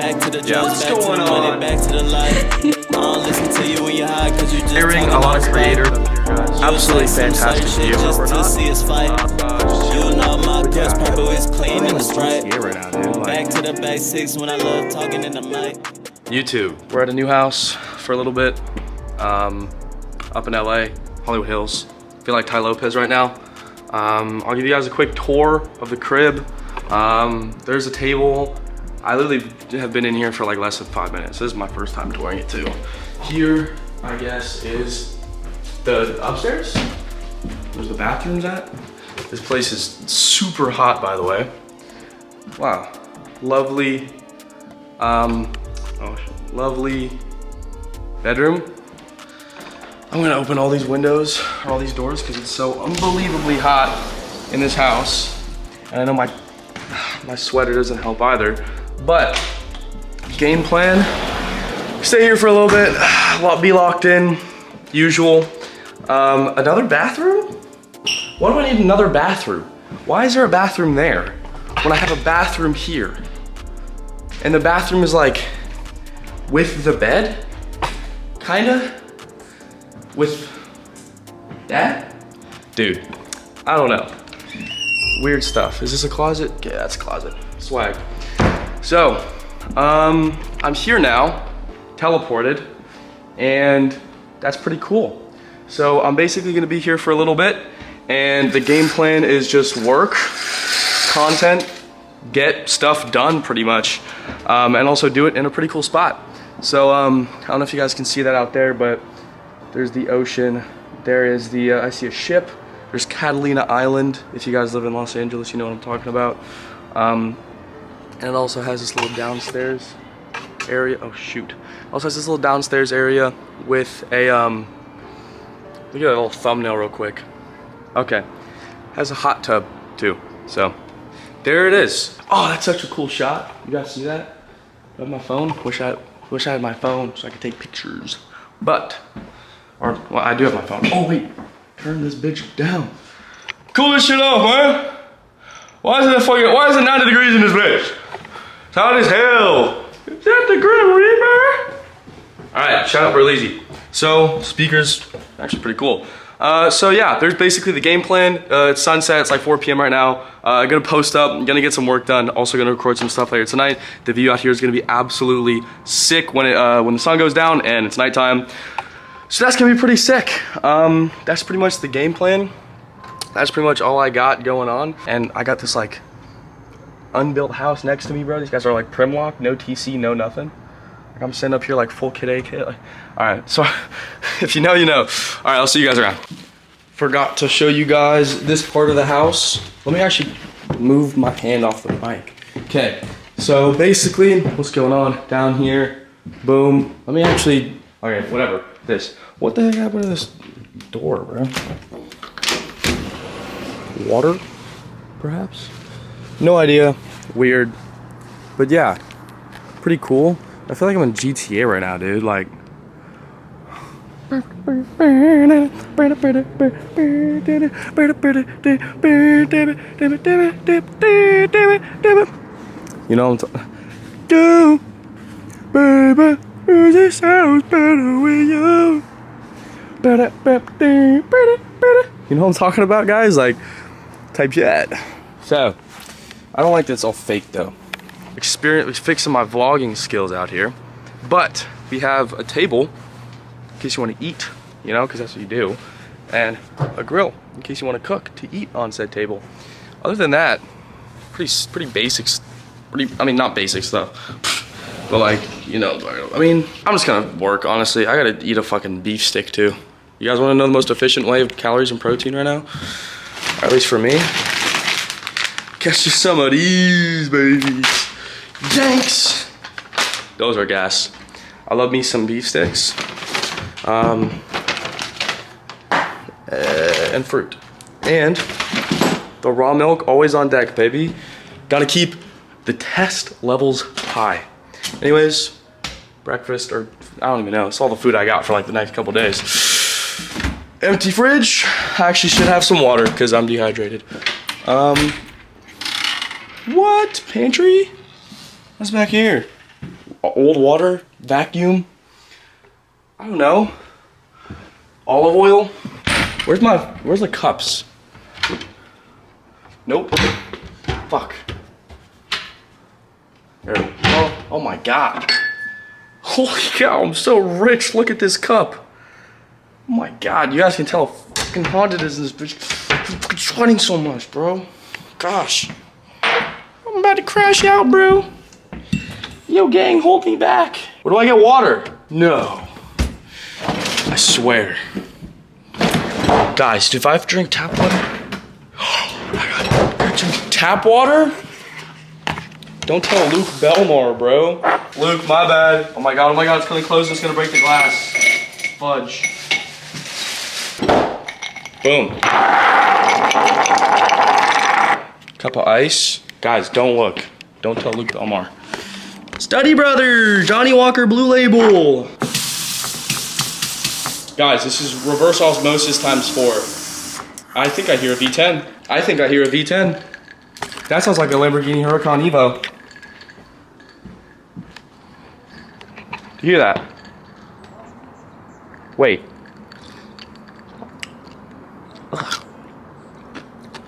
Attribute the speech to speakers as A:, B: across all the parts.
A: Back to the
B: Yeah,
A: drugs,
B: what's
A: back to
B: going
A: the money,
B: on?
A: back to the life. I don't listen to you when you're high, cause you just
B: Hearing a lot of creators up here, guys. Absolutely fantastic view.
A: just
B: We're
A: to
B: not.
A: see us fight. You know my cuts purple is clean in the stripe.
B: Right now, dude.
A: Back to the basics when I love talking in the mic.
B: YouTube. We're at a new house for a little bit. Up in LA, Hollywood Hills. Feel like Ty Lopez right now. I'll give you guys a quick tour of the crib. There's a table. I literally have been in here for like less than 5 minutes. This is my first time touring it too. Here, I guess, is the upstairs. Where's the bathrooms at? This place is super hot, by the way. Wow, lovely, lovely bedroom. I'm gonna open all these windows, all these doors, because it's so unbelievably hot in this house. And I know my sweater doesn't help either. But game plan, stay here for a little bit, be locked in, usual. Another bathroom? Why do I need another bathroom? Why is there a bathroom there when I have a bathroom here? And the bathroom is like with the bed, kinda? With that? Dude, I don't know. Weird stuff. Is this a closet? Yeah, that's a closet. Swag. So, I'm here now, teleported, and that's pretty cool. So I'm basically gonna be here for a little bit, and the game plan is just work, content, get stuff done pretty much, and also do it in a pretty cool spot. So I don't know if you guys can see that out there, but there's the ocean. There is the, I see a ship. There's Catalina Island. If you guys live in Los Angeles, you know what I'm talking about. And it also has this little downstairs area. Oh shoot. Also has this little downstairs area with a, look at that little thumbnail real quick. Okay. Has a hot tub too. So there it is. Oh, that's such a cool shot. You guys see that? I have my phone. Wish I had my phone so I could take pictures. But, well, I do have my phone. Oh wait, turn this bitch down. Cool this shit off, man. Why is it 90 degrees in this bitch? It's hot as hell. Is that the Grim Reaper? All right, shout out Berleezy. So, speakers, actually pretty cool. So yeah, there's basically the game plan. It's sunset, it's like 4 p.m. right now. I'm gonna post up, I'm gonna get some work done. Also gonna record some stuff later tonight. The view out here is gonna be absolutely sick when the sun goes down and it's nighttime. So that's gonna be pretty sick. That's pretty much the game plan. That's pretty much all I got going on. And I got this like unbuilt house next to me, bro. These guys are like Primlock, no TC, no nothing. Like I'm sitting up here like full kid AK. Like, all right, so if you know, you know. All right, I'll see you guys around. Forgot to show you guys this part of the house. Let me actually move my hand off the mic. Okay, so basically what's going on down here, boom. Let me actually, okay, whatever, this. What the heck happened to this door, bro? Water, perhaps? No idea, weird. But yeah, pretty cool. I feel like I'm in GTA right now, dude, like. You know what I'm talking? Do, baby, it sounds better with you. You know what I'm talking about, guys? Like, type shit. So, I don't like that it's all fake though. Fixing my vlogging skills out here, but we have a table in case you want to eat, you know, because that's what you do, and a grill in case you want to cook to eat on said table. Other than that, pretty basics. I mean, not basic stuff, but like, you know, I mean, I'm just gonna work, honestly. I gotta eat a fucking beef stick too. You guys want to know the most efficient way of calories and protein right now? Or at least for me. Catch you some of these babies. Yanks! Those are gas. I love me some beef sticks. And fruit. And the raw milk always on deck, baby. Gotta keep the test levels high. Anyways, breakfast, or I don't even know. It's all the food I got for like the next couple days. Empty fridge. I actually should have some water because I'm dehydrated. What? Pantry? What's back here? old water, vacuum. I don't know. Olive oil. Where's the cups? Nope. Fuck. There we go. Oh my God. Holy cow, I'm so rich. Look at this cup. Oh my God, you guys can tell how fucking hot it is in this bitch. I'm fucking sweating so much, bro. Gosh. I'm about to crash out, bro. Yo, gang, hold me back. Where do I get water? No. I swear. Guys, if I have to drink tap water, I gotta drink tap water? Don't tell Luke Belmar, bro. Luke, my bad. Oh my God, it's gonna close, it's gonna break the glass. Fudge. Boom. Cup of ice. Guys, don't look. Don't tell Luke Belmar. Study Brother, Johnny Walker Blue Label. Guys, this is reverse osmosis times 4. I think I hear a V10. I think I hear a V10. That sounds like a Lamborghini Huracan Evo. Do you hear that? Wait. Ugh.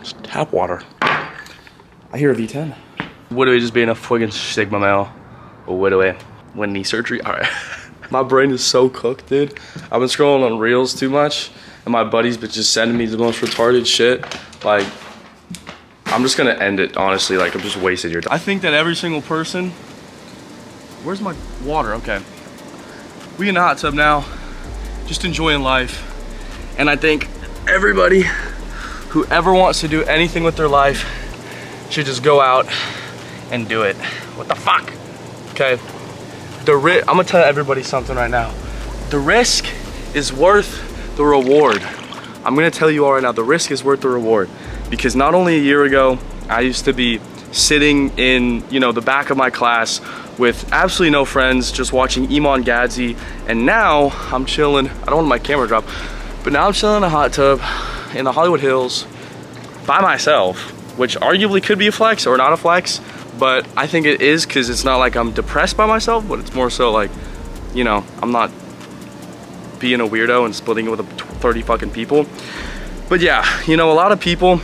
B: It's tap water. I hear a V10. Would it just be enough fucking Sigma male? Or would it win knee surgery? Alright. My brain is so cooked, dude. I've been scrolling on Reels too much, and my buddies been just sending me the most retarded shit. Like, I'm just gonna end it, honestly. Like, I'm just wasted your time. I think that every single person... Where's my water? Okay. We in the hot tub now, just enjoying life. And I think everybody who ever wants to do anything with their life should just go out and do it. What the fuck? Okay. I'm gonna tell everybody something right now. The risk is worth the reward. I'm gonna tell you all right now, the risk is worth the reward. Because not only a year ago, I used to be sitting in, you know, the back of my class with absolutely no friends, just watching Iman Gadzhi, and now I'm chilling. I don't want my camera to drop, but now I'm chilling in a hot tub in the Hollywood Hills by myself, which arguably could be a flex or not a flex. But I think it is, because it's not like I'm depressed by myself, but it's more so like, you know, I'm not being a weirdo and splitting it with 30 fucking people. But yeah, you know, a lot of people,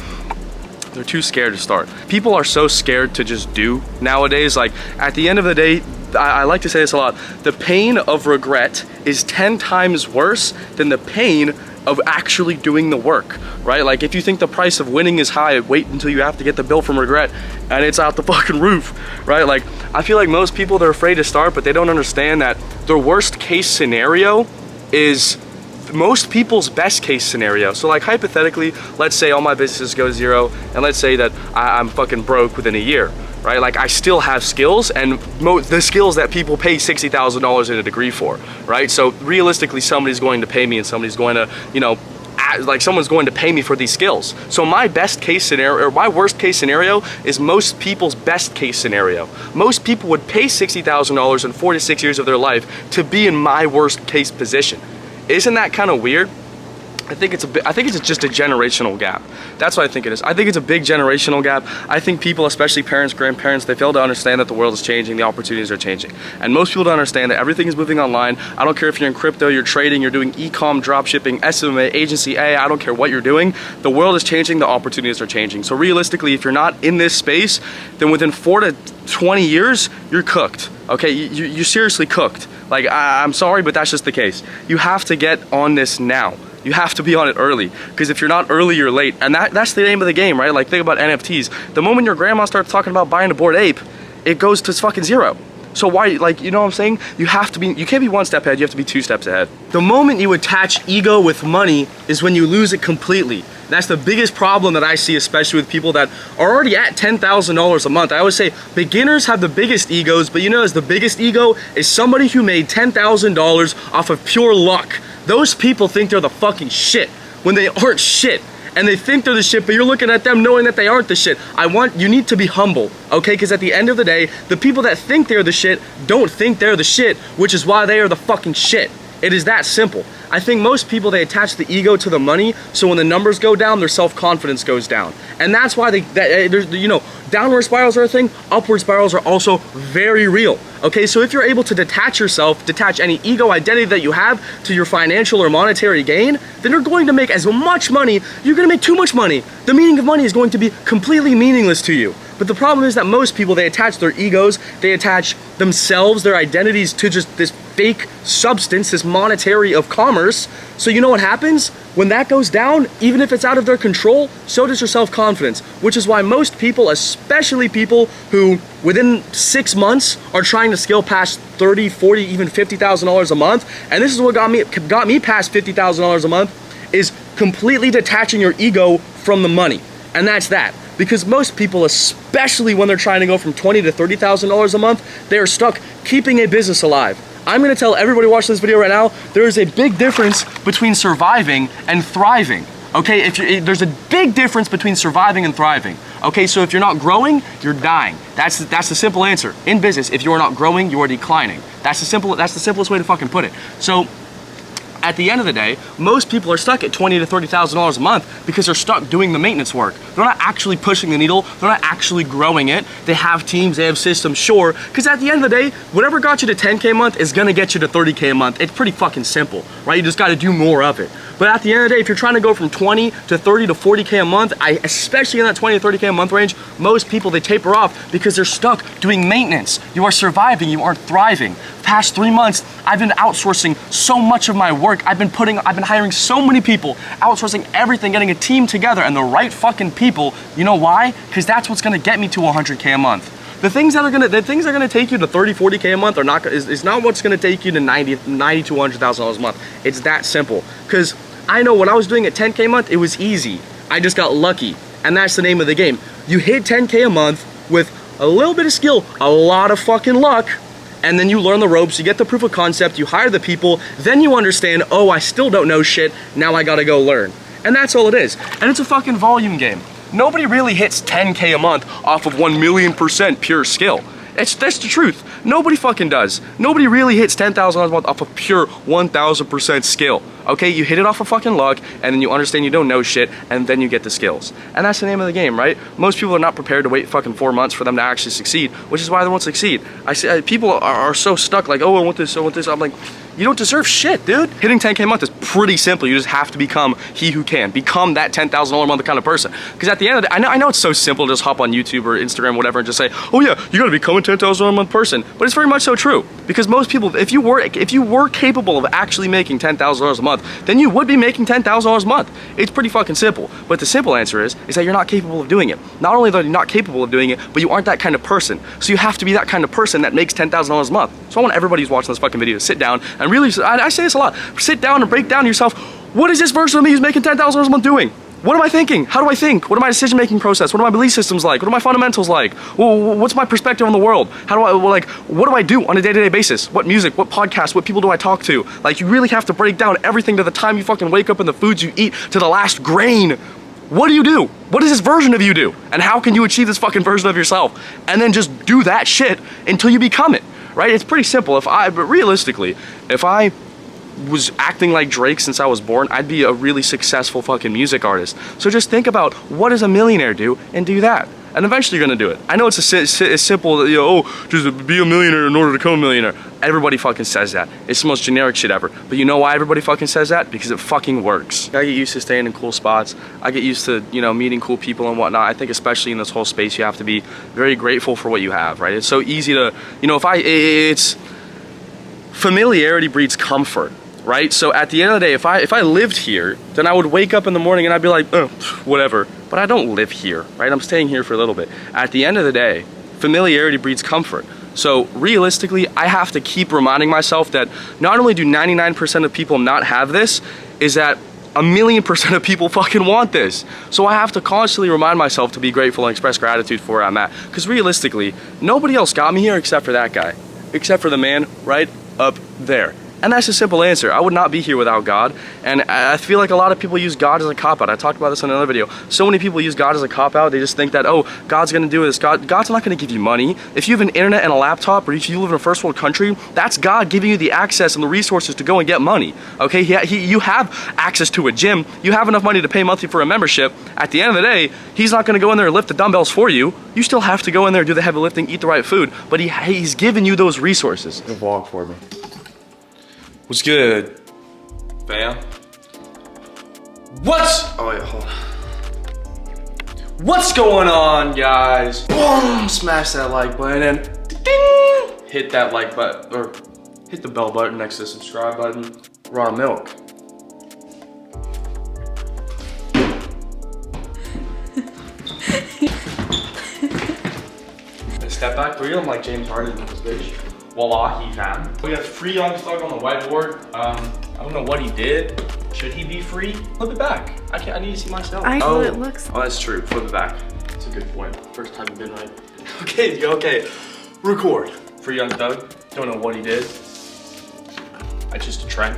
B: they're too scared to start. People are so scared to just do nowadays. Like, at the end of the day, I like to say this a lot, the pain of regret is 10 times worse than the pain of actually doing the work, right? Like, if you think the price of winning is high, wait until you have to get the bill from regret and it's out the fucking roof, right? Like, I feel like most people, they're afraid to start, but they don't understand that their worst case scenario is most people's best case scenario. So like, hypothetically, let's say all my businesses go zero, and let's say that I'm fucking broke within a year, right? Like, I still have skills, and the skills that people pay $60,000 in a degree for, right? So realistically, somebody's going to pay me, and somebody's going to, you know, like, someone's going to pay me for these skills. So my best case scenario, or my worst case scenario, is most people's best case scenario. Most people would pay $60,000 in 4 to 6 years of their life to be in my worst case position. Isn't that kind of weird? I think it's just a generational gap. That's what I think it is. I think it's a big generational gap. I think people, especially parents, grandparents, they fail to understand that the world is changing, the opportunities are changing. And most people don't understand that everything is moving online. I don't care if you're in crypto, you're trading, you're doing e-com, drop shipping, SMA, agency A, I don't care what you're doing. The world is changing, the opportunities are changing. So realistically, if you're not in this space, then within 4 to 20 years, you're cooked. Okay, you're seriously cooked. Like, I'm sorry, but that's just the case. You have to get on this now. You have to be on it early, because if you're not early, you're late. And that's the name of the game, right? Like, think about NFTs. The moment your grandma starts talking about buying a Bored Ape, it goes to fucking zero. So why, like, you know what I'm saying? You can't be 1 step ahead, you have to be 2 steps ahead. The moment you attach ego with money is when you lose it completely. That's the biggest problem that I see, especially with people that are already at $10,000 a month. I always say beginners have the biggest egos, but you know, the biggest ego is somebody who made $10,000 off of pure luck. Those people think they're the fucking shit when they aren't shit. And they think they're the shit, but you're looking at them knowing that they aren't the shit. You need to be humble, okay? Because at the end of the day, the people that think they're the shit don't think they're the shit, which is why they are the fucking shit. It is that simple. I think most people, they attach the ego to the money, so when the numbers go down, their self-confidence goes down. And that's why there's, you know, downward spirals are a thing, upward spirals are also very real. Okay, so if you're able to detach yourself, detach any ego identity that you have to your financial or monetary gain, then you're going to make as much money, you're gonna make too much money. The meaning of money is going to be completely meaningless to you. But the problem is that most people, they attach their egos, they attach themselves, their identities to just this fake substance, this monetary of commerce. So you know what happens? When that goes down, even if it's out of their control, so does your self-confidence, which is why most people, especially people who within 6 months are trying to scale past 30, 40, even $50,000 a month, and this is what got me past $50,000 a month, is completely detaching your ego from the money. And that's that. Because most people, especially when they're trying to go from $20,000 to $30,000 a month, they are stuck keeping a business alive. I'm gonna tell everybody watching this video right now, there is a big difference between surviving and thriving. Okay, there's a big difference between surviving and thriving. Okay, so if you're not growing, you're dying. That's the simple answer. In business, if you are not growing, you are declining. That's the simplest way to fucking put it. So, at the end of the day, most people are stuck at $20,000 to $30,000 a month because they're stuck doing the maintenance work. They're not actually pushing the needle. They're not actually growing it. They have teams, they have systems, sure. Because at the end of the day, whatever got you to 10K a month is gonna get you to 30K a month. It's pretty fucking simple, right? You just gotta do more of it. But at the end of the day, if you're trying to go from 20 to 30 to 40K a month, especially in that 20 to 30K a month range, most people, they taper off because they're stuck doing maintenance. You are surviving, you aren't thriving. Past 3 months, I've been outsourcing so much of my work. I've been hiring so many people, outsourcing everything, getting a team together, and the right fucking people. You know why? Because that's what's gonna get me to 100K a month. The things that are gonna take you to 30, 40K a month are not is not what's gonna take you to 90 to $100,000 a month. It's that simple. Because I know when I was doing it 10K a month, it was easy. I just got lucky, and that's the name of the game. You hit 10K a month with a little bit of skill, a lot of fucking luck, and then you learn the ropes, you get the proof of concept, you hire the people, then you understand, oh, I still don't know shit, now I gotta go learn. And that's all it is. And it's a fucking volume game. Nobody really hits 10K a month off of 1,000,000% pure skill. That's the truth. Nobody fucking does. Nobody really hits $10,000 a month off of pure 1,000% skill. Okay, you hit it off of fucking luck, and then you understand you don't know shit, and then you get the skills. And that's the name of the game, right? Most people are not prepared to wait fucking 4 months for them to actually succeed, which is why they won't succeed. I see people are so stuck, like, oh, I want this, I want this. I'm like, you don't deserve shit, dude. Hitting 10K a month is pretty simple. You just have to become he who can. Become that $10,000 a month kind of person. Because at the end of the day, I know it's so simple to just hop on YouTube or Instagram, whatever, and just say, oh yeah, you gotta become a $10,000 a month person. But it's very much so true. Because most people, if you were capable of actually making $10,000 a month, then you would be making $10,000 a month. It's pretty fucking simple. But the simple answer is that you're not capable of doing it. Not only are you not capable of doing it, but you aren't that kind of person. So you have to be that kind of person that makes $10,000 a month. So I want everybody who's watching this fucking video to sit down and really, I say this a lot, sit down and break down to yourself, what is this version of me who's making $10,000 a month doing? What am I thinking? How do I think? What are my decision-making process? What are my belief systems like? What are my fundamentals like? What's my perspective on the world? How do I, like, what do I do on a day-to-day basis? What music, what podcasts, what people do I talk to? Like, you really have to break down everything to the time you fucking wake up and the foods you eat to the last grain. What do you do? What does this version of you do? And how can you achieve this fucking version of yourself? And then just do that shit until you become it, right? It's pretty simple. But realistically, if I was acting like Drake since I was born, I'd be a really successful fucking music artist. So just think about, what does a millionaire do, and do that. And eventually you're gonna do it. I know it's as simple, you know, oh, just be a millionaire in order to become a millionaire. Everybody fucking says that. It's the most generic shit ever. But you know why everybody fucking says that? Because it fucking works. I get used to staying in cool spots. I get used to, you know, meeting cool people and whatnot. I think especially in this whole space, you have to be very grateful for what you have, right? It's so easy to, you know, it's familiarity breeds comfort. Right? So at the end of the day, if I lived here, then I would wake up in the morning and I'd be like, oh, whatever. But I don't live here, right? I'm staying here for a little bit. At the end of the day, familiarity breeds comfort. So realistically, I have to keep reminding myself that not only do 99% of people not have this, is that 1,000,000% of people fucking want this. So I have to constantly remind myself to be grateful and express gratitude for where I'm at. Because realistically, nobody else got me here except for that guy. Except for the man right up there. And that's a simple answer. I would not be here without God. And I feel like a lot of people use God as a cop-out. I talked about this in another video. So many people use God as a cop-out. They just think that, oh, God's gonna do this. God's not gonna give you money. If you have an internet and a laptop, or if you live in a first world country, that's God giving you the access and the resources to go and get money. Okay, you have access to a gym. You have enough money to pay monthly for a membership. At the end of the day, he's not gonna go in there and lift the dumbbells for you. You still have to go in there, do the heavy lifting, eat the right food. But he's giving you those resources. The vlog for me. What's good, fam? Oh wait, hold on. What's going on, guys? Boom! Smash that like button and ding! Hit that like button, or hit the bell button next to the subscribe button. Raw milk. Step back three, I'm like James Harden in this bitch. Wallahi, fam. We have free Young Thug on the whiteboard. I don't know what he did. Should he be free? Flip it back. I need to see myself.
C: I know it looks.
B: Oh, that's true. Flip it back. That's a good point. First time you've been right. Okay. Record. Free Young Thug. Don't know what he did. It's just a trend.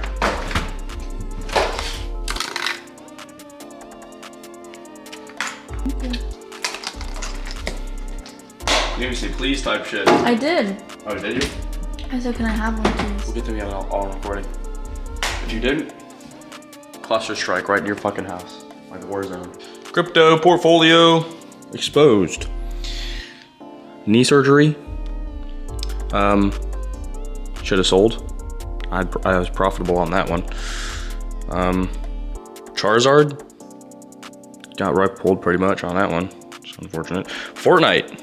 B: You didn't say please type shit.
C: I did.
B: Oh, did you?
C: I said, can I have one, please?
B: We'll get them together all recording. If you didn't, cluster strike right in your fucking house. Like the war zone. Crypto portfolio exposed. Knee surgery. Should have sold. I was profitable on that one. Charizard. Got rug pulled pretty much on that one. It's unfortunate. Fortnite.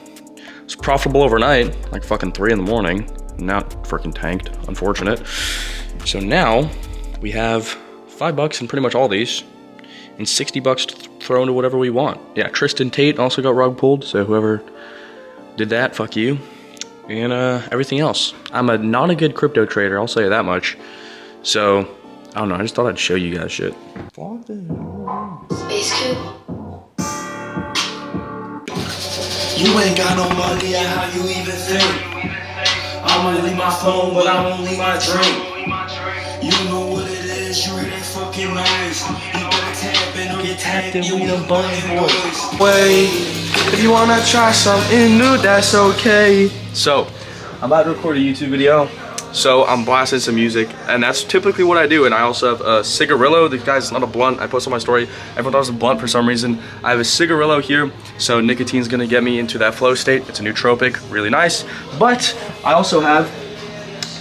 B: It's profitable overnight, like fucking 3 in the morning. Now freaking tanked, unfortunate. So now we have $5 in pretty much all these, and $60 to throw into whatever we want. Yeah, Tristan Tate also got rug pulled, so whoever did that, fuck you. And everything else. I'm not a good crypto trader, I'll say that much. So, I don't know, I just thought I'd show you guys shit.
C: Space Cube.
A: You ain't got no money, how you even think? I'ma leave my phone, but I won't leave my drink. You know what it is, you hear that fucking noise. You better tap in or get tapped in, we done bunny boys.
B: Wait, if you wanna try something new, that's okay. So, I'm about to record a YouTube video. So I'm blasting some music, and that's typically what I do. And I also have a cigarillo. The guy's not a blunt. I posted on my story. Everyone thought it was a blunt for some reason. I have a cigarillo here, so nicotine's gonna get me into that flow state. It's a nootropic, really nice. But I also have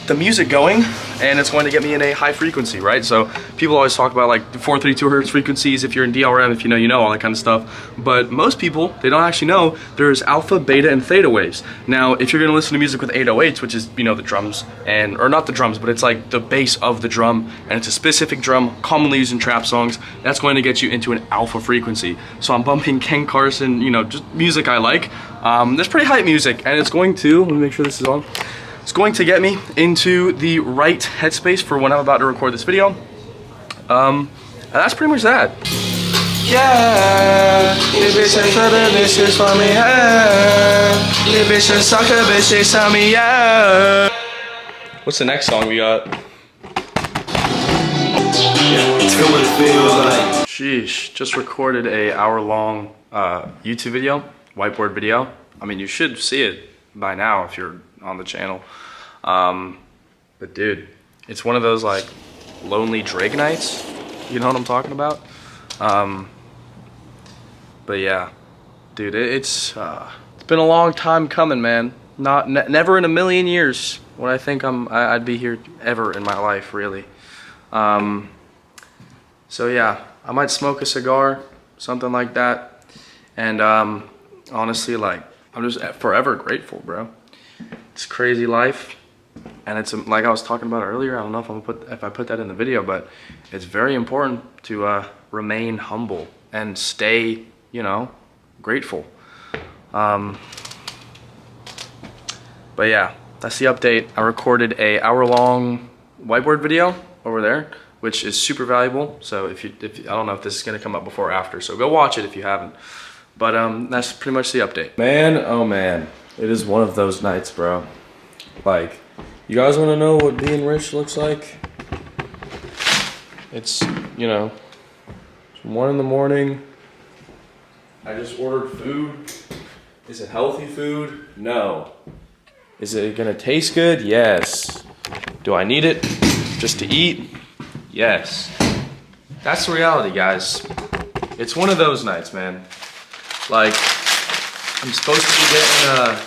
B: the music going, and it's going to get me in a high frequency, right? So people always talk about like the 432 hertz frequencies. If you're in DRM, if you know, all that kind of stuff. But most people, they don't actually know there's alpha, beta, and theta waves. Now, if you're gonna listen to music with 808s, which is, the drums, or not the drums, but it's like the bass of the drum, and it's a specific drum commonly used in trap songs, that's going to get you into an alpha frequency. So I'm bumping Ken Carson, just music I like. That's pretty hype music, and it's going to, let me make sure this is on. It's going to get me into the right headspace for when I'm about to record this video. And that's pretty much that. Yeah, this bitch ain't trouble, this is for me, yeah. This bitch a sucker, bitch, they tell me, yeah. What's the next song we got?
A: Tell what it feels like.
B: Sheesh, just recorded a hour-long YouTube video, whiteboard video. I mean, you should see it by now if you're on the channel. But dude, it's one of those like lonely Drake nights. You know what I'm talking about? But yeah, dude, it's been a long time coming, man. Never in a million years would I think I'd be here ever in my life, really. So yeah, I might smoke a cigar, something like that. And honestly, like, I'm just forever grateful, bro. It's a crazy life, and it's like I was talking about earlier. I don't know if I put that in the video, but it's very important to remain humble and stay, grateful. But yeah, that's the update. I recorded a hour-long whiteboard video over there, which is super valuable. So if I don't know if this is gonna come up before or after, so go watch it if you haven't. But that's pretty much the update. Man, oh man. It is one of those nights, bro. Like, you guys want to know what being rich looks like? It's, you know, it's 1 in the morning. I just ordered food. Is it healthy food? No. Is it gonna taste good? Yes. Do I need it just to eat? Yes. That's the reality, guys. It's one of those nights, man. Like, I'm supposed to be getting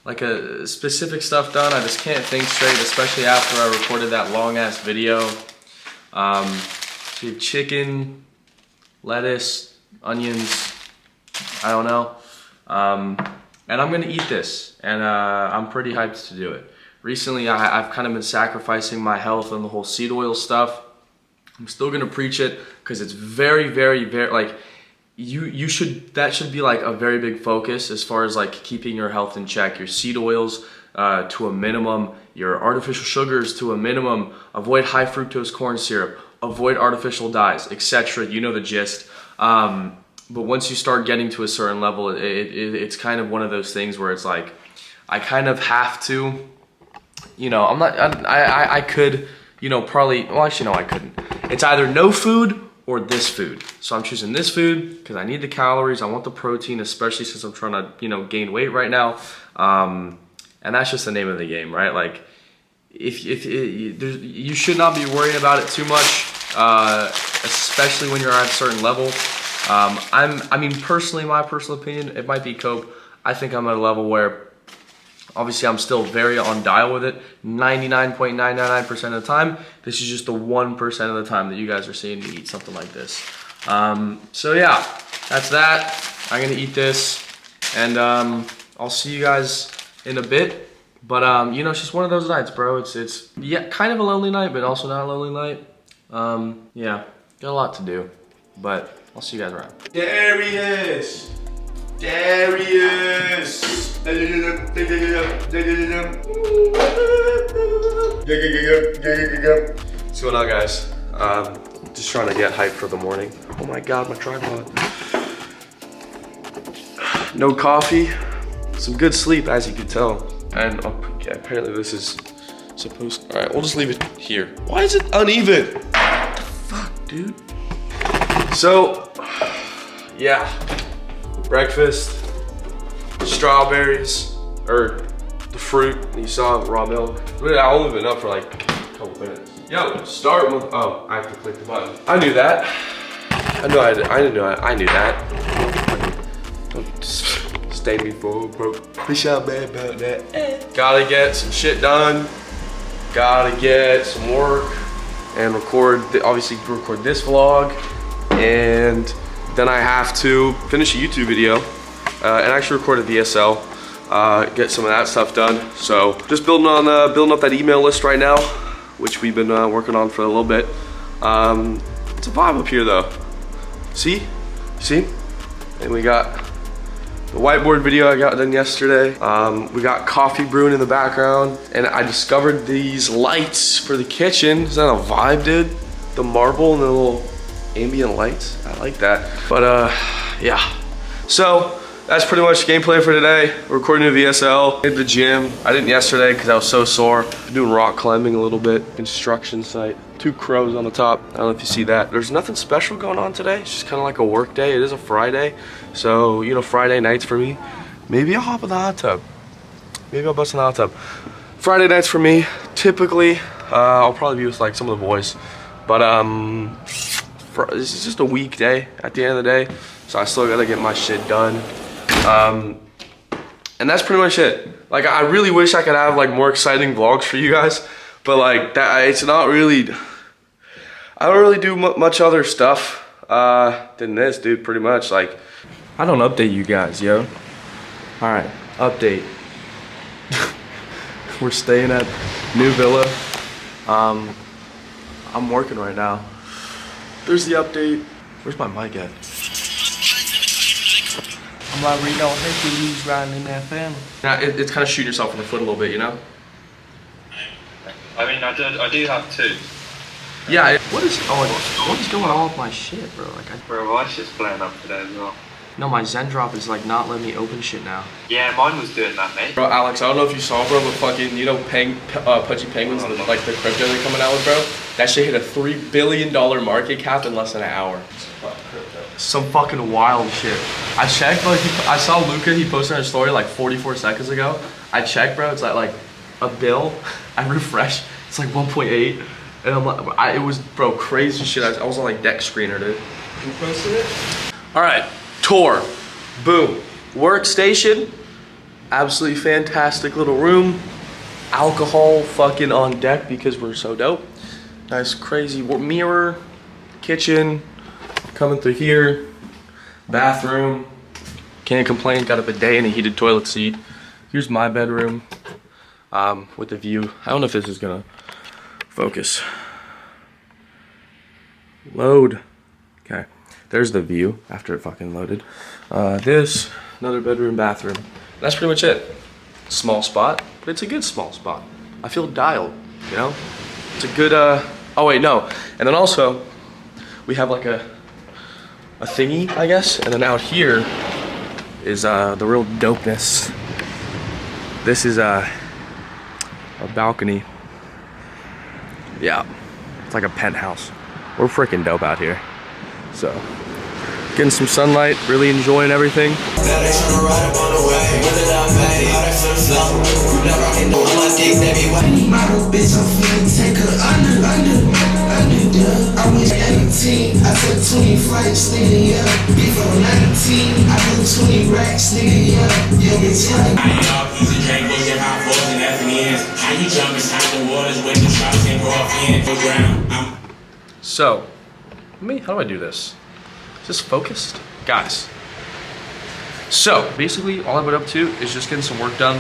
B: like a specific stuff done. I just can't think straight, especially after I recorded that long ass video. So you have chicken, lettuce, onions, I don't know. And I'm gonna eat this, and I'm pretty hyped to do it. Recently, I've kind of been sacrificing my health on the whole seed oil stuff. I'm still gonna preach it because it's very, very, very, like, that should be like a very big focus as far as like keeping your health in check. Your seed oils to a minimum, your artificial sugars to a minimum, avoid high fructose corn syrup, avoid artificial dyes, etc. You know the gist. But once you start getting to a certain level, it's kind of one of those things where it's like, I kind of have to, you know, I could, you know, probably, well, actually, no, I couldn't. It's either no food or this food. So I'm choosing this food because I need the calories, I want the protein, especially since I'm trying to, you know, gain weight right now. And that's just the name of the game, right? Like, you should not be worrying about it too much, especially when you're at a certain level. I mean, personally, my personal opinion, it might be cope. I think I'm at a level where, obviously, I'm still very on dial with it 99.999% of the time. This is just the 1% of the time that you guys are seeing me eat something like this. So yeah, that's that. I'm gonna eat this, and I'll see you guys in a bit. But you know, it's just one of those nights, bro. It's yeah, kind of a lonely night, but also not a lonely night. Yeah, got a lot to do, but I'll see you guys around. There he is. There he is. What's going on, guys? Just trying to get hyped for the morning. Oh my God, my tripod. No coffee, some good sleep, as you can tell. And yeah, apparently this is supposed, all right, we'll just leave it here. Why is it uneven? What the fuck, dude? So, yeah, breakfast, strawberries, or the fruit that you saw, raw milk. I only been up for like a couple minutes. Yo, start with, oh, I have to click the button. I knew that. I knew that. Don't stay me for broke. Please shout bad about that. Gotta get some shit done. Gotta get some work and obviously record this vlog. And then I have to finish a YouTube video and actually record a VSL, get some of that stuff done. So just building up that email list right now, which we've been working on for a little bit. It's a vibe up here though. See? And we got the whiteboard video I got done yesterday. We got coffee brewing in the background, and I discovered these lights for the kitchen. Is that a vibe, dude? The marble and the little ambient lights. I like that. But yeah. So that's pretty much the gameplay for today. We're recording a VSL at the gym. I didn't yesterday because I was so sore. I'm doing rock climbing a little bit. Construction site. 2 crows on the top. I don't know if you see that. There's nothing special going on today. It's just kind of like a work day. It is a Friday. So, you know, Friday nights for me. Maybe I'll hop in the hot tub. Maybe I'll bust in the hot tub. Friday nights for me, typically, I'll probably be with like some of the boys. But this is just a weekday at the end of the day. So I still gotta get my shit done. And that's pretty much it. Like, I really wish I could have like more exciting vlogs for you guys, but like that, it's not really, I don't really do much other stuff than this, dude, pretty much. Like, I don't update you guys, yo. All right, update. We're staying at New Villa. I'm working right now. There's the update. Where's my mic at? I'm already know Hercules riding in that family. Yeah, it's kind of shooting yourself in the foot a little bit, you know?
D: I mean, I do have 2.
B: Yeah, what is going on with my shit, bro? Like,
D: Bro, my shit's playing up today as well.
B: No, my Zen drop is like not letting me open shit now.
D: Yeah, mine was doing that, mate.
B: Bro, Alex, I don't know if you saw, bro, but fucking, you know, Pudgy Penguins, like the crypto they're coming out with, bro? That shit hit a $3 billion market cap in less than an hour. Some fucking wild shit. I checked, like, I saw Luca, he posted on his story like 44 seconds ago. I checked, bro, it's like a bill. I refreshed, it's like 1.8. And I'm like, it was, bro, crazy shit. I was on like Deck Screener, dude. Who posted it? All right, tour, boom. Workstation, absolutely fantastic little room. Alcohol fucking on deck because we're so dope. Nice crazy mirror, kitchen, coming through here, bathroom. Can't complain, got a bidet and a heated toilet seat. Here's my bedroom with the view. I don't know if this is gonna focus. Load. Okay, there's the view after it fucking loaded. This, another bedroom, bathroom. That's pretty much it. Small spot, but it's a good small spot. I feel dialed, you know? It's a good, oh wait, no. And then also, we have like a thingy, I guess. And then out here is the real dopeness. This is a balcony. Yeah, it's like a penthouse. We're freaking dope out here. So, getting some sunlight, really enjoying everything. So, how do I do this? Is this focused? Guys. So, basically, all I've been up to is just getting some work done.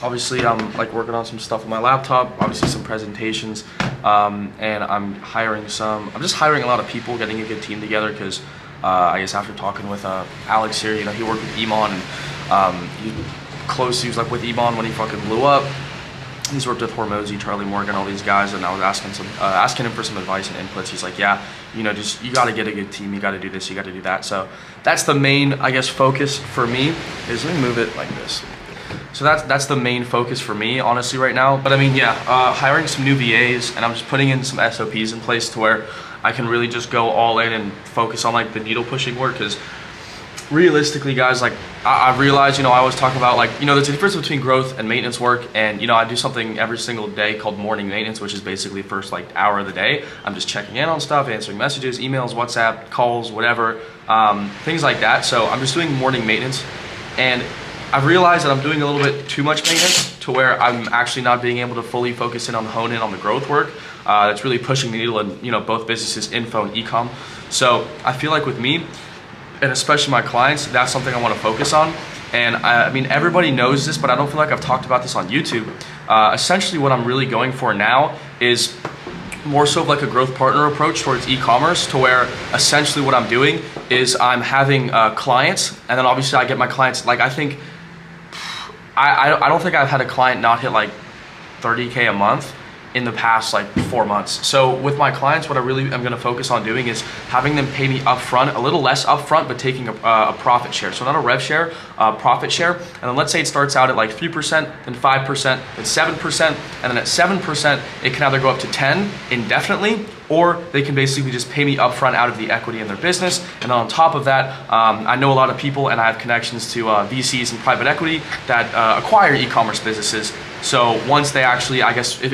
B: Obviously, I'm like working on some stuff on my laptop, obviously some presentations, and I'm just hiring a lot of people, getting a good team together, because I guess after talking with Alex here, you know, he worked with Iman, and he was like with Iman when he fucking blew up. He's worked with Hormozy, Charlie Morgan, all these guys, and I was asking him for some advice and inputs. He's like, yeah, you know, just, you got to get a good team, you got to do this, you got to do that. So that's the main, I guess, focus for me is, let me move it like this. So that's the main focus for me, honestly, right now. But I mean, yeah, hiring some new VAs, and I'm just putting in some SOPs in place to where I can really just go all in and focus on like the needle pushing work, because realistically, guys, like I realized, you know, I always talk about like, you know, there's a difference between growth and maintenance work, and you know, I do something every single day called morning maintenance, which is basically the first like hour of the day. I'm just checking in on stuff, answering messages, emails, WhatsApp, calls, whatever, things like that. So I'm just doing morning maintenance, and I've realized that I'm doing a little bit too much maintenance to where I'm actually not being able to fully focus in on hone in on the growth work. That's really pushing the needle in, you know, both businesses, info and ecom. So I feel like with me, and especially my clients, that's something I want to focus on. And I mean, everybody knows this, but I don't feel like I've talked about this on YouTube. Essentially what I'm really going for now is more so of like a growth partner approach towards e-commerce, to where essentially what I'm doing is I'm having clients, and then obviously I get my clients, like I think, I don't think I've had a client not hit like 30K a month in the past like 4 months. So with my clients, what I really am gonna focus on doing is having them pay me upfront, a little less upfront, but taking a profit share. So not a rev share, profit share. And then let's say it starts out at like 3%, then 5%, then 7%, and then at 7%, it can either go up to 10 indefinitely, or they can basically just pay me upfront out of the equity in their business. And then on top of that, I know a lot of people, and I have connections to VCs and private equity that acquire e-commerce businesses. So once they actually, I guess, if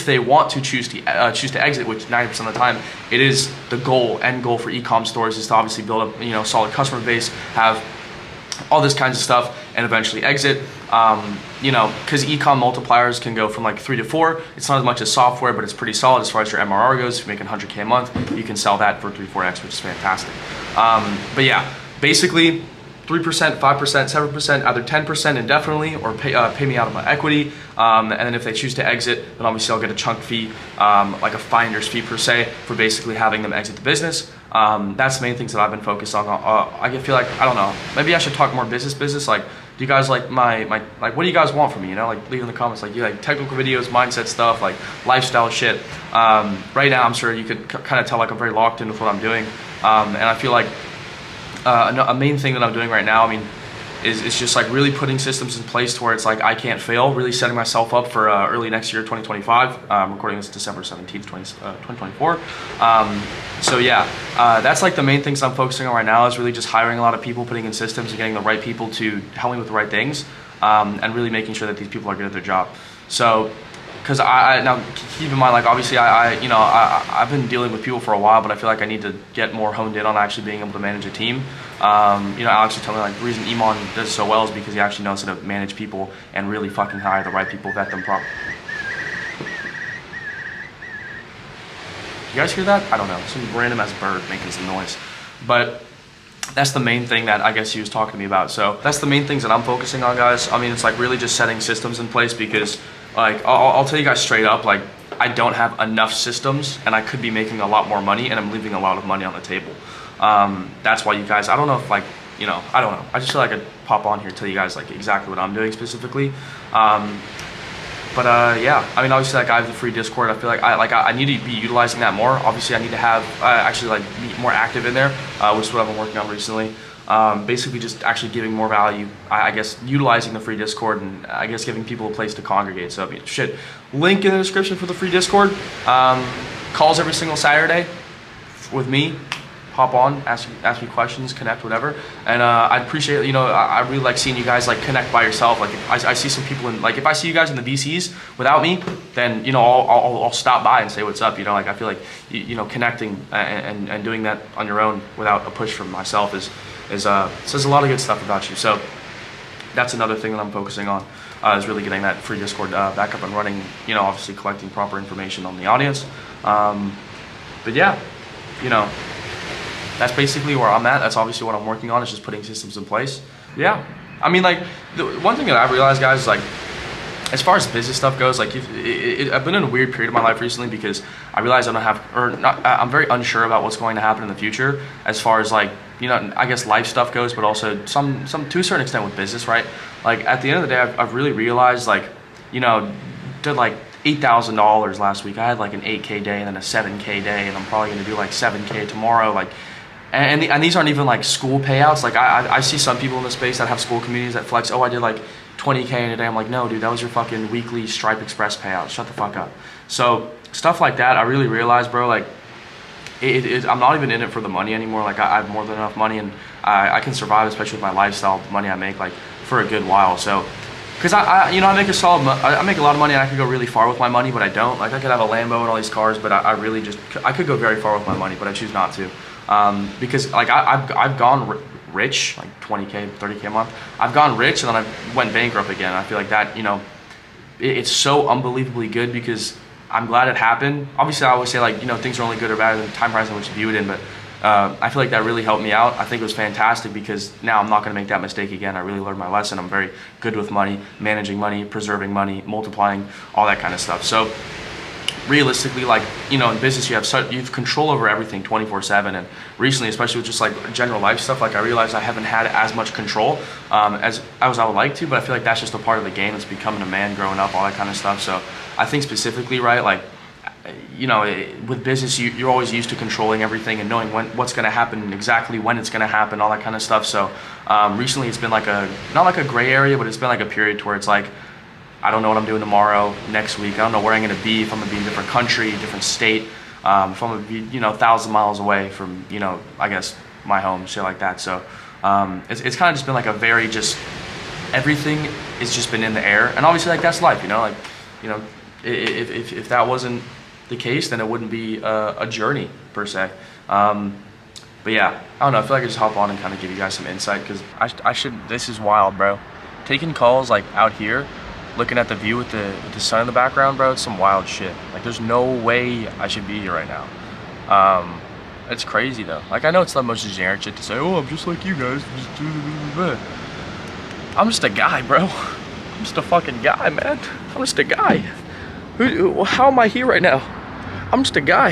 B: they want to choose to exit, which 90% of the time, it is the end goal for e-com stores is to obviously build up, you know, solid customer base, have all this kinds of stuff, and eventually exit. You know, because e-com multipliers can go from like 3 to 4. It's not as much as software, but it's pretty solid as far as your MRR goes. If you're making 100K a month, you can sell that for 3-4x, which is fantastic. But yeah, basically 3%, 5%, 7%, either 10% indefinitely, or pay me out of my equity. And then if they choose to exit, then obviously I'll get a chunk fee, like a finder's fee per se, for basically having them exit the business. That's the main things that I've been focused on. I feel like, I don't know, maybe I should talk more business. Like, do you guys like my like, what do you guys want from me? You know, like, leave in the comments, like, you like technical videos, mindset stuff, like lifestyle shit. Right now, I'm sure you could kind of tell like I'm very locked in with what I'm doing. And I feel like a main thing that I'm doing right now, I mean, is just like really putting systems in place to where it's like I can't fail, really setting myself up for early next year, 2025. I'm recording this December 17th, 2024. So yeah, that's like the main things I'm focusing on right now, is really just hiring a lot of people, putting in systems and getting the right people to help me with the right things, and really making sure that these people are good at their job. So, because I now keep in mind, like obviously I've been dealing with people for a while, but I feel like I need to get more honed in on actually being able to manage a team. Alex would tell me like the reason Iman does so well is because he actually knows how to manage people and really fucking hire the right people, vet them properly. You guys hear that? I don't know, some random ass bird making some noise. But that's the main thing that I guess he was talking to me about. So that's the main things that I'm focusing on, guys. I mean, it's like really just setting systems in place, because like I'll tell you guys straight up, like I don't have enough systems and I could be making a lot more money, and I'm leaving a lot of money on the table. That's why you guys, I don't know if like, I don't know. I just feel like I'd pop on here and tell you guys like exactly what I'm doing specifically. Yeah, I mean, obviously, like I have the free Discord. I feel like I need to be utilizing that more. Obviously, I need to have actually like be more active in there, which is what I've been working on recently. Basically, just actually giving more value. I guess utilizing the free Discord, and I guess giving people a place to congregate. So shit, link in the description for the free Discord. Calls every single Saturday with me. Hop on, ask me questions, connect, whatever. And I'd appreciate, I really like seeing you guys like connect by yourself. Like if I see some people in, like if I see you guys in the VCs without me, then I'll stop by and say what's up. Like I feel like connecting and doing that on your own without a push from myself says a lot of good stuff about you. So that's another thing that I'm focusing on, is really getting that free Discord back up and running. Obviously collecting proper information on the audience. But yeah, that's basically where I'm at. That's obviously what I'm working on, is just putting systems in place. Yeah. I mean, like, the one thing that I've realized, guys, is like, as far as business stuff goes, like, I've been in a weird period of my life recently, because I realize I'm very unsure about what's going to happen in the future, as far as like, I guess life stuff goes, but also some to a certain extent with business, right? Like, at the end of the day, I've really realized, like, did like $8,000 last week. I had like an 8K day and then a 7K day, and I'm probably gonna do like 7K tomorrow. Like, and these aren't even like school payouts. Like I see some people in the space that have school communities that flex, oh, I did like 20K in a day. I'm like, no, dude, that was your fucking weekly Stripe Express payout. Shut the fuck up. So stuff like that, I really realized, bro, like I'm not even in it for the money anymore. Like I have more than enough money, and I can survive, especially with my lifestyle, the money I make, like for a good while. So, because I make I make a lot of money, and I could go really far with my money, but I don't. Like I could have a Lambo and all these cars, but I really just, I could go very far with my money, but I choose not to. Because like I've gone rich, like 20K, 30K a month. I've gone rich, and then I went bankrupt again. I feel like that, it's so unbelievably good, because I'm glad it happened. Obviously, I always say like, things are only good or bad in the time horizon in which you view it in, but I feel like that really helped me out. I think it was fantastic, because now I'm not gonna make that mistake again. I really learned my lesson. I'm very good with money, managing money, preserving money, multiplying, all that kind of stuff. So realistically, like, in business, you have control over everything 24/7. And recently, especially with just like general life stuff, like I realized I haven't had as much control as I would like to, but I feel like that's just a part of the game. It's becoming a man, growing up, all that kind of stuff. So I think specifically, right, like, with business, you're always used to controlling everything and knowing what's going to happen and exactly when it's going to happen, all that kind of stuff. So recently it's been like not like a gray area, but it's been like a period to where it's like, I don't know what I'm doing tomorrow, next week. I don't know where I'm going to be, if I'm going to be in a different country, different state, if I'm going to be, 1,000 miles away from, I guess my home, shit like that. So it's kind of just been like a very just, everything has just been in the air. And obviously, like, that's life, if that wasn't the case, then it wouldn't be a journey per se. But yeah, I don't know, I feel like I just hop on and kind of give you guys some insight, because this is wild, bro. Taking calls like out here, looking at the view with the sun in the background, bro, it's some wild shit. Like, there's no way I should be here right now. It's crazy though. Like, I know it's the most generic shit to say, oh, I'm just like you guys. I'm just a guy, bro. I'm just a fucking guy, man. I'm just a guy. How am I here right now? I'm just a guy.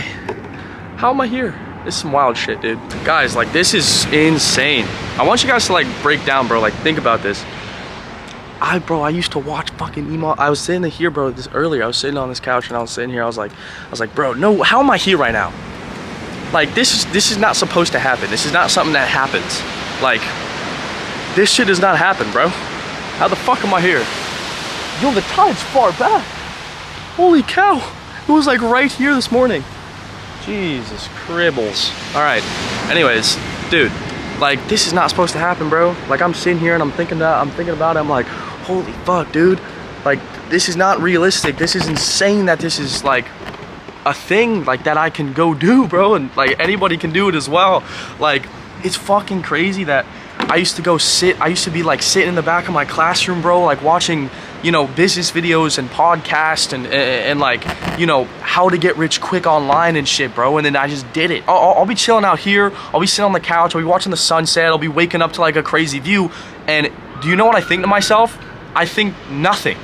B: How am I here? This is some wild shit, dude. Guys, like, this is insane. I want you guys to like break down, bro. Like, think about this. I used to watch fucking Iman. I was sitting here, bro, earlier. I was sitting on this couch and I was sitting here. I was like, bro, no, how am I here right now? Like, this is not supposed to happen. This is not something that happens. Like, this shit does not happen, bro. How the fuck am I here? Yo, the tide's far back. Holy cow. It was like right here this morning. Jesus cribbles. All right, anyways, dude, like, this is not supposed to happen, bro. Like, I'm sitting here and I'm thinking about it. I'm like, holy fuck, dude. Like, this is not realistic. This is insane that this is like a thing like that I can go do, bro, and like anybody can do it as well. Like, it's fucking crazy that I used to be like sitting in the back of my classroom, bro, like watching, you know, business videos and podcasts and like, you know, how to get rich quick online and shit, bro. And then I just did it. I'll be chilling out here. I'll be sitting on the couch. I'll be watching the sunset. I'll be waking up to like a crazy view. And do you know what I think to myself? I think nothing,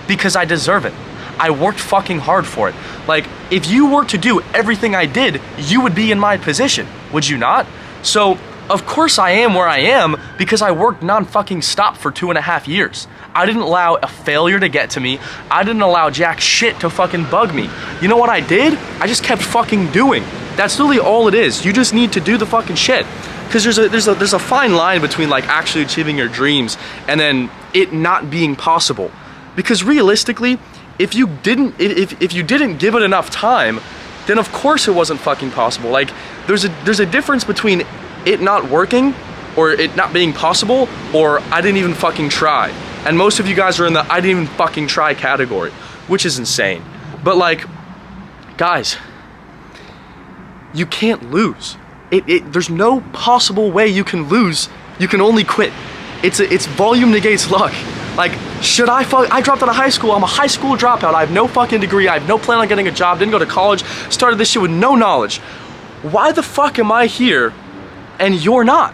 B: because I deserve it. I worked fucking hard for it. Like, if you were to do everything I did, you would be in my position, would you not? So, of course I am where I am, because I worked non-fucking stop for 2.5 years. I didn't allow a failure to get to me. I didn't allow jack shit to fucking bug me. You know what I did? I just kept fucking doing. That's really all it is. You just need to do the fucking shit. Because there's a fine line between like actually achieving your dreams and then it not being possible. Because realistically, if you didn't give it enough time, then of course it wasn't fucking possible. Like, there's a difference between it not working or it not being possible or I didn't even fucking try. And most of you guys are in the I didn't even fucking try category, which is insane. But like, guys, you can't lose. There's no possible way you can lose. You can only quit. It's volume negates luck. Like, I dropped out of high school. I'm a high school dropout. I have no fucking degree. I have no plan on getting a job. Didn't go to college. Started this shit with no knowledge. Why the fuck am I here and you're not?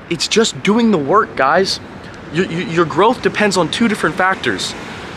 B: It's just doing the work, guys. Your growth depends on 2 different factors.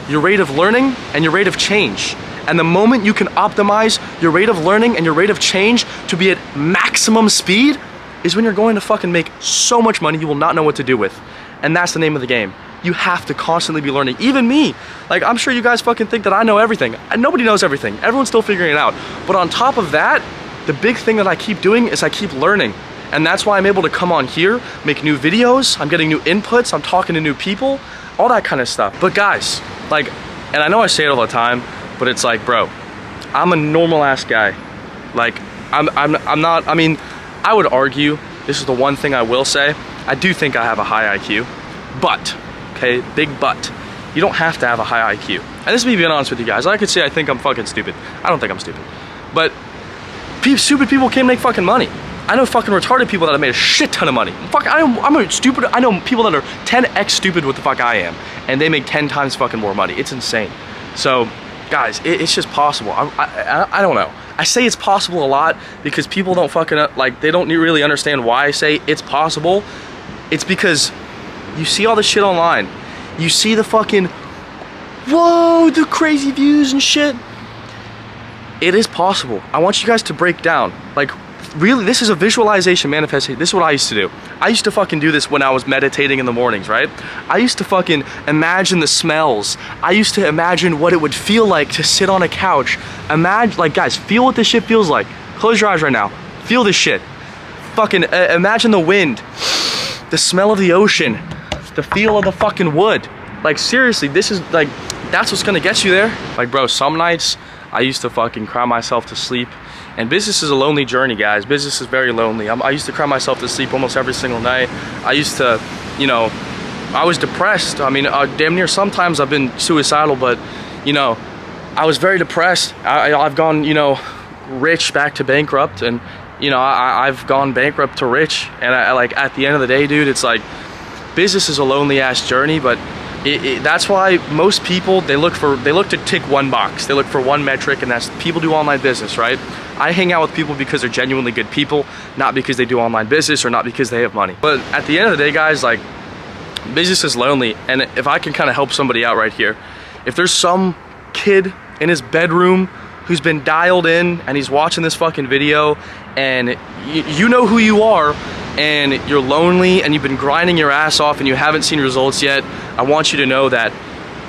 B: Your rate of learning and your rate of change. And the moment you can optimize your rate of learning and your rate of change to be at maximum speed is when you're going to fucking make so much money you will not know what to do with. And that's the name of the game. You have to constantly be learning. Even me. Like, I'm sure you guys fucking think that I know everything. And nobody knows everything. Everyone's still figuring it out. But on top of that, the big thing that I keep doing is I keep learning. And that's why I'm able to come on here, make new videos, I'm getting new inputs, I'm talking to new people, all that kind of stuff. But guys, like, and I know I say it all the time, but it's like, bro, I'm a normal ass guy. Like, I'm not, I mean, I would argue, this is the one thing I will say, I do think I have a high IQ, but, okay, big but, you don't have to have a high IQ. And this is me being honest with you guys. I could say I think I'm fucking stupid. I don't think I'm stupid. But stupid people can't make fucking money. I know fucking retarded people that have made a shit ton of money. Fuck, I know people that are 10x stupid what the fuck I am, and they make 10 times fucking more money. It's insane. So, guys, it's just possible. I don't know. I say it's possible a lot because people don't fucking, like, they don't really understand why I say it's possible. It's because you see all this shit online. You see the fucking, whoa, the crazy views and shit. It is possible. I want you guys to break down, like, really, this is a visualization manifestation. This is what I used to do. I used to fucking do this when I was meditating in the mornings, right? I used to fucking imagine the smells. I used to imagine what it would feel like to sit on a couch. Imagine, like, guys, feel what this shit feels like. Close your eyes right now. Feel this shit. Fucking imagine the wind, the smell of the ocean, the feel of the fucking wood. Like, seriously, this is like, that's what's gonna get you there. Like, bro, some nights I used to fucking cry myself to sleep. And business is a lonely journey, guys. Business is very lonely. I used to cry myself to sleep almost every single night. I used to, you know, I was depressed. I mean, damn near sometimes I've been suicidal, but, you know, I was very depressed. I've gone, you know, rich back to bankrupt, and, you know, I've gone bankrupt to rich. And I like, at the end of the day, dude, it's like, business is a lonely ass journey, but that's why most people, they look to tick one box. They look for one metric, and that's people do online business, right? I hang out with people because they're genuinely good people, not because they do online business or not because they have money. But at the end of the day, guys, like, business is lonely. And if I can kind of help somebody out right here, if there's some kid in his bedroom who's been dialed in and he's watching this fucking video, and you know who you are, and you're lonely and you've been grinding your ass off and you haven't seen results yet, I want you to know that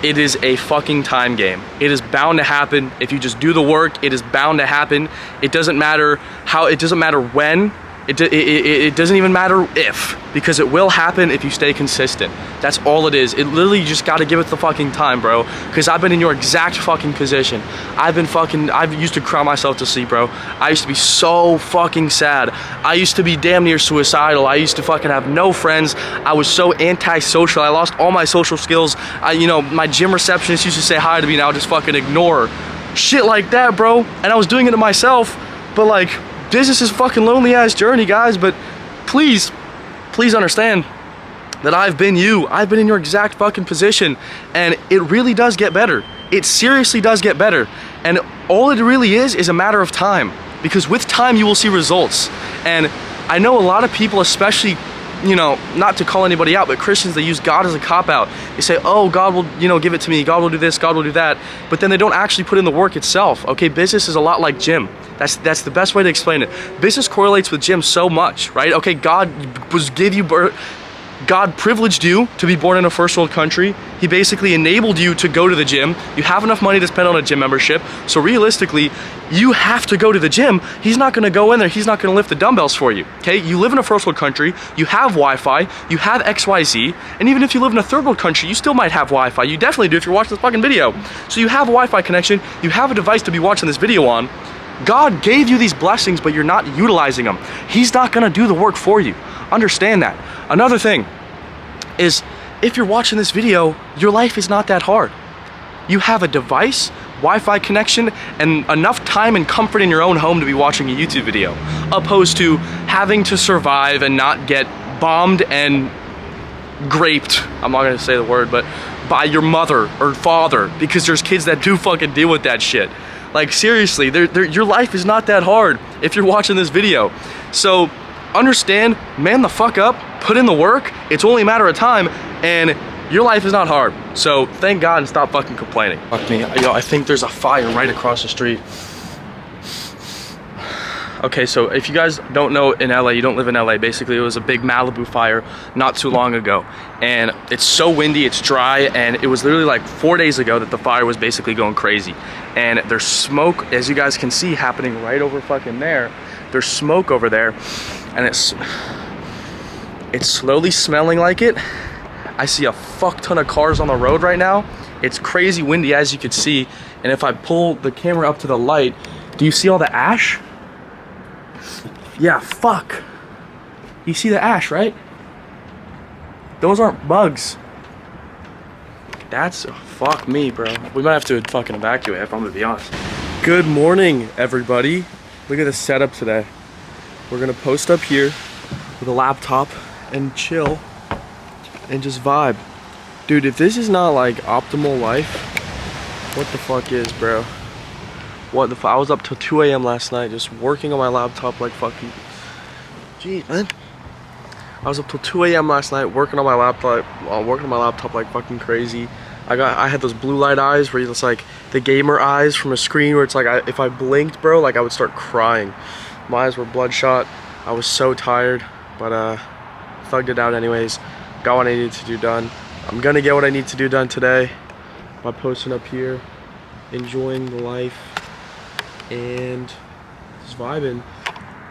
B: it is a fucking time game. It is bound to happen. If you just do the work, it is bound to happen. It doesn't matter how, it doesn't matter when, it doesn't even matter if, because it will happen if you stay consistent. That's all it is. It literally, you just gotta give it the fucking time, bro. Because I've been in your exact fucking position. I've used to cry myself to sleep, bro. I used to be so fucking sad. I used to be damn near suicidal. I used to fucking have no friends. I was so antisocial. I lost all my social skills. You know, my gym receptionist used to say hi to me, and I would just fucking ignore her. Shit like that, bro. And I was doing it to myself, but like, this is a fucking lonely ass journey, guys, but please understand that I've been you. I've been in your exact fucking position, and it really does get better. It seriously does get better. And all it really is a matter of time, because with time you will see results. And I know a lot of people, especially, you know, not to call anybody out, but Christians, they use God as a cop-out. They say, oh, God will, you know, give it to me. God will do this, God will do that. But then they don't actually put in the work itself. Okay, business is a lot like gym. That's the best way to explain it. Business correlates with gym so much, right? Okay, God privileged you to be born in a first world country. He basically enabled you to go to the gym. You have enough money to spend on a gym membership. So realistically, you have to go to the gym. He's not gonna go in there. He's not gonna lift the dumbbells for you, okay? You live in a first world country. You have Wi-Fi. You have XYZ. And even if you live in a third world country, you still might have Wi-Fi. You definitely do if you're watching this fucking video. So you have a Wi-Fi connection. You have a device to be watching this video on. God gave you these blessings, but you're not utilizing them. He's not gonna do the work for you. Understand that. Another thing is, if you're watching this video, your life is not that hard. You have a device, Wi-Fi connection, and enough time and comfort in your own home to be watching a YouTube video, opposed to having to survive and not get bombed and raped, I'm not gonna say the word, but by your mother or father, because there's kids that do fucking deal with that shit. Like, seriously, your life is not that hard if you're watching this video. So understand, man the fuck up, put in the work. It's only a matter of time, and your life is not hard. So thank God and stop fucking complaining. Fuck me, yo, I think there's a fire right across the street. Okay, so if you guys don't know, in LA, you don't live in LA, basically it was a big Malibu fire not too long ago. And it's so windy, it's dry, and it was literally like 4 days ago that the fire was basically going crazy. And there's smoke, as you guys can see, happening right over fucking there. There's smoke over there, and it's slowly smelling like it. I see a fuck ton of cars on the road right now. It's crazy windy, as you can see. And if I pull the camera up to the light, do you see all the ash? Yeah, fuck. You see the ash, right? Those aren't bugs. That's, fuck me, bro. We might have to fucking evacuate if I'm gonna be honest. Good morning, everybody. Look at the setup today. We're gonna post up here with a laptop and chill and just vibe. Dude, if this is not like optimal life, what the fuck is, bro? What the fuck? I was up till 2 a.m. last night just working on my laptop like fucking... Jeez, man. I was up till 2 a.m. last night working on my laptop like fucking crazy. I had those blue light eyes where it's like the gamer eyes from a screen where it's like if I blinked, bro, like I would start crying. My eyes were bloodshot. I was so tired, but thugged it out anyways. Got what I needed to do done. I'm gonna get what I need to do done today by posting up here, enjoying the life, and just vibing.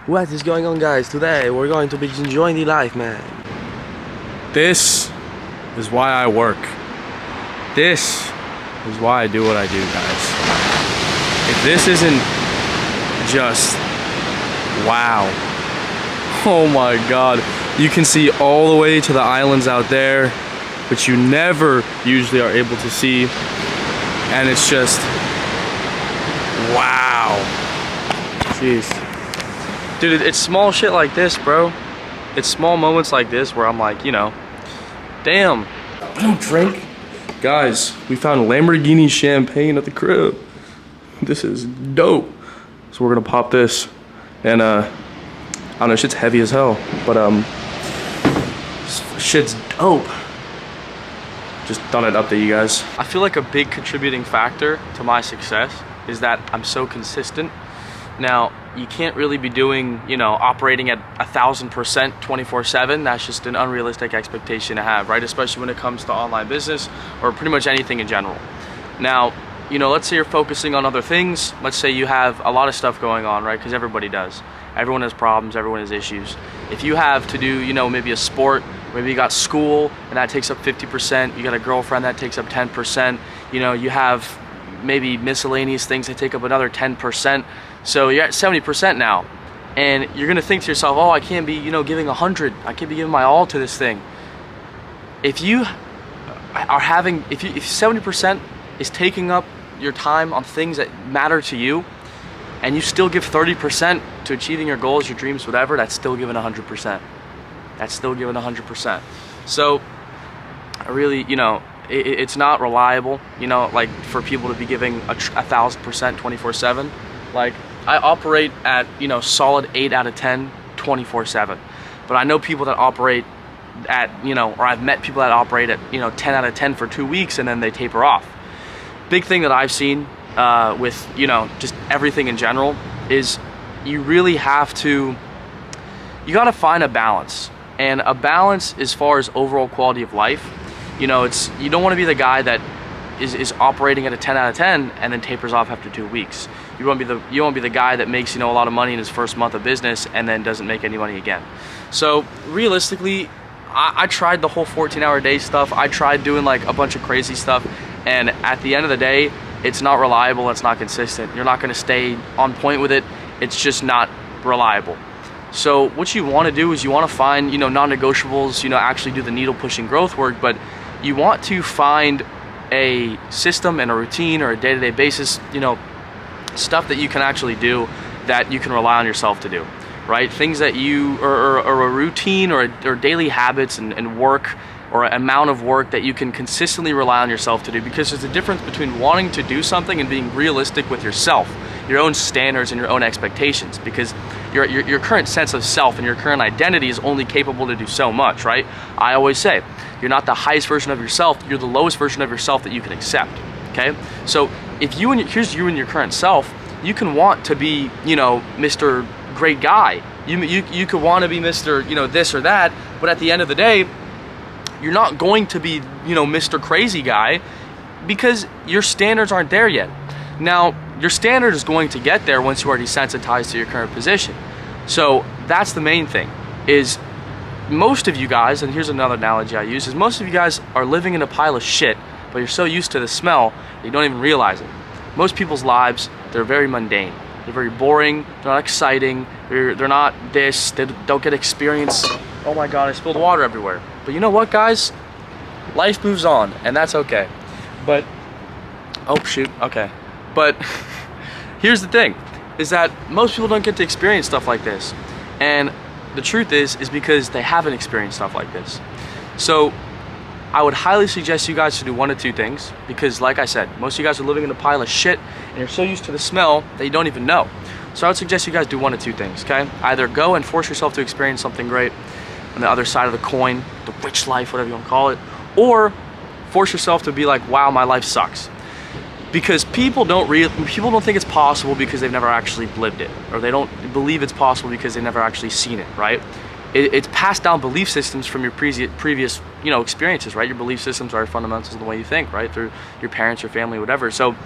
B: What is going on, guys? Today we're going to be enjoying the life, man. This is why I work. This is why I do what I do, guys. If this isn't just wow. Oh my god. You can see all the way to the islands out there, which you never usually are able to see. And it's just wow. Jeez. Dude, it's small shit like this, bro. It's small moments like this where I'm like, you know, damn, I don't drink. Guys, we found Lamborghini champagne at the crib. This is dope. So we're gonna pop this. And I don't know, shit's heavy as hell, but shit's dope. Just thought I'd update you guys. I feel like a big contributing factor to my success is that I'm so consistent. Now, you can't really be doing, you know, operating at 1,000% 24/7. That's just an unrealistic expectation to have, right? Especially when it comes to online business or pretty much anything in general. Now, you know, let's say you're focusing on other things. Let's say you have a lot of stuff going on, right? Because everybody does. Everyone has problems, everyone has issues. If you have to do, you know, maybe a sport, maybe you got school and that takes up 50%, you got a girlfriend that takes up 10%, you know, you have maybe miscellaneous things that take up another 10%. So you're at 70% now. And you're gonna think to yourself, oh, I can't be, you know, giving 100. I can't be giving my all to this thing. If you are having, if 70% is taking up your time on things that matter to you, and you still give 30% to achieving your goals, your dreams, whatever, that's still giving 100%. That's still giving 100%. So, I really, you know, it's not reliable, you know, like for people to be giving 1,000% 24/7. Like, I operate at, you know, solid 8 out of 10, 24/7. But I know people that operate at, you know, or I've met people that operate at, you know, 10 out of 10 for 2 weeks and then they taper off. Big thing that I've seen with, you know, just everything in general is you really have to, you got to find a balance. And a balance as far as overall quality of life, you know, it's, you don't want to be the guy that is operating at a 10 out of 10 and then tapers off after 2 weeks. You won't be the guy that makes, you know, a lot of money in his first month of business and then doesn't make any money again. So realistically, I tried the whole 14-hour day stuff. I tried doing like a bunch of crazy stuff, and at the end of the day, it's not reliable, it's not consistent. You're not gonna stay on point with it. It's just not reliable. So what you wanna do is you wanna find, you know, non-negotiables, you know, actually do the needle pushing growth work, but you want to find a system and a routine or a day-to-day basis, you know, stuff that you can actually do that you can rely on yourself to do, right? Things that you, or a routine or daily habits and work or amount of work that you can consistently rely on yourself to do, because there's a difference between wanting to do something and being realistic with yourself, your own standards and your own expectations, because your current sense of self and your current identity is only capable to do so much, right? I always say, you're not the highest version of yourself, you're the lowest version of yourself that you can accept, okay? So if you and here's you and your current self, you can want to be, you know, Mr. Great Guy. You could want to be Mr., you know, this or that, but at the end of the day, you're not going to be, you know, Mr. Crazy Guy, because your standards aren't there yet. Now, your standard is going to get there once you are desensitized to your current position. So that's the main thing, is most of you guys, and here's another analogy I use, is most of you guys are living in a pile of shit, but you're so used to the smell that you don't even realize it. Most people's lives, they're very mundane. They're very boring, they're not exciting, they're not this, they don't get experience. Oh my God, I spilled water everywhere. But you know what, guys? Life moves on, and that's okay. But, oh shoot, okay. But here's the thing, is that most people don't get to experience stuff like this. And the truth is because they haven't experienced stuff like this. So I would highly suggest you guys to do one of two things, because like I said, most of you guys are living in a pile of shit and you're so used to the smell that you don't even know. So I would suggest you guys do one of two things, okay? Either go and force yourself to experience something great on the other side of the coin, the rich life, whatever you want to call it, or force yourself to be like, wow, my life sucks. Because people don't think it's possible because they've never actually lived it, or they don't believe it's possible because they've never actually seen it, right? It's passed down belief systems from your previous, you know, experiences, right? Your belief systems are fundamentals of the way you think, right? Through your parents, your family, whatever. So,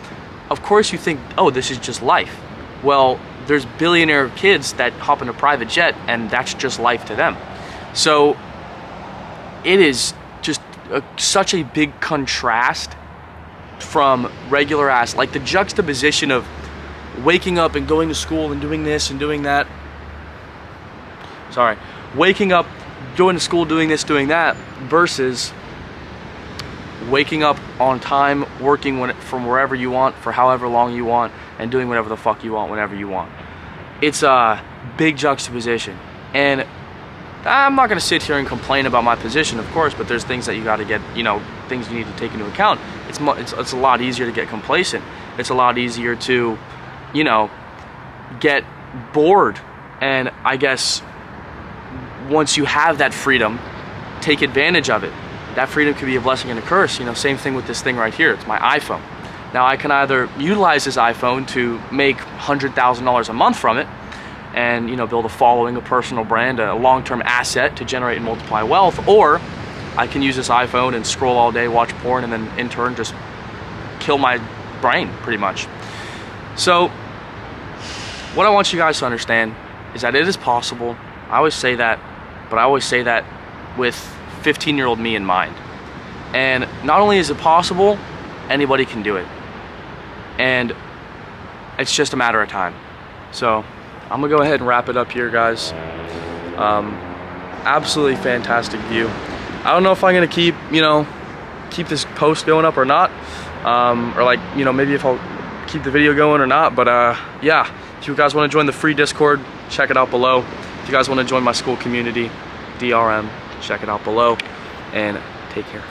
B: of course you think, oh, this is just life. Well, there's billionaire kids that hop in a private jet and that's just life to them. So, it is just such a big contrast from regular ass, like the juxtaposition of waking up and going to school and doing this and doing that. Sorry. Waking up, going to school, doing this, doing that, versus waking up on time, working from wherever you want, for however long you want, and doing whatever the fuck you want, whenever you want. It's a big juxtaposition. And I'm not going to sit here and complain about my position, of course, but there's things that you got to get, you know, things you need to take into account. It's a lot easier to get complacent. It's a lot easier to, you know, get bored. And I guess once you have that freedom, take advantage of it. That freedom could be a blessing and a curse. You know, same thing with this thing right here. It's my iPhone. Now I can either utilize this iPhone to make $100,000 a month from it and, you know, build a following, a personal brand, a long-term asset to generate and multiply wealth, or I can use this iPhone and scroll all day, watch porn, and then in turn just kill my brain pretty much. So what I want you guys to understand is that it is possible. I always say that, but I always say that with 15-year-old me in mind. And not only is it possible, anybody can do it. And it's just a matter of time. So I'm gonna go ahead and wrap it up here, guys. Absolutely fantastic view. I don't know if I'm gonna keep this post going up or not, or like, you know, maybe if I'll keep the video going or not, but yeah, if you guys want to join the free Discord, check it out below. If you guys want to join my school community, DRM, check it out below, and take care.